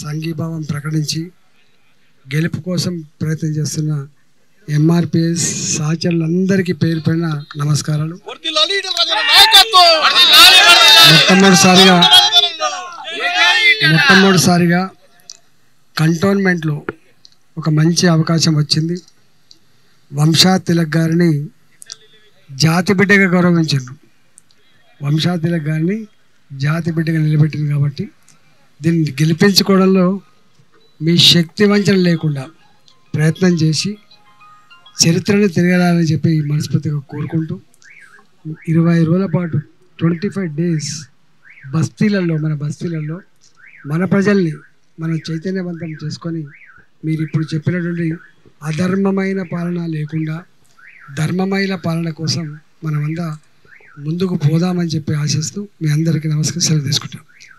సంఘీభావం ప్రకటించి గెలుపు కోసం ప్రయత్నం చేస్తున్న ఎంఆర్పిఎస్ సహచరులందరికీ పేరు పైన నమస్కారాలు. మొట్టమొదటిసారిగా కంటోన్మెంట్లో ఒక మంచి అవకాశం వచ్చింది. వంశా తిలక్ గారిని జాతి బిడ్డగా గౌరవించారు. వంశా తిలక్ గారిని జాతి బిడ్డగా నిలబెట్టింది కాబట్టి దీన్ని గెలిపించుకోవడంలో మీ శక్తి వంచన లేకుండా ప్రయత్నం చేసి చరిత్రను తిరగడాలని చెప్పి మనస్ఫూర్తిగా కోరుకుంటూ 20 రోజుల పాటు 25 డేస్ మన బస్తీలలో మన ప్రజల్ని మనం చైతన్యవంతం చేసుకొని మీరు ఇప్పుడు చెప్పినటువంటి అధర్మమైన పాలన లేకుండా ధర్మమైన పాలన కోసం మనమంతా ముందుకు పోదామని చెప్పి ఆశిస్తూ మీ అందరికీ నమస్కారం సెలవు తీసుకుంటాం.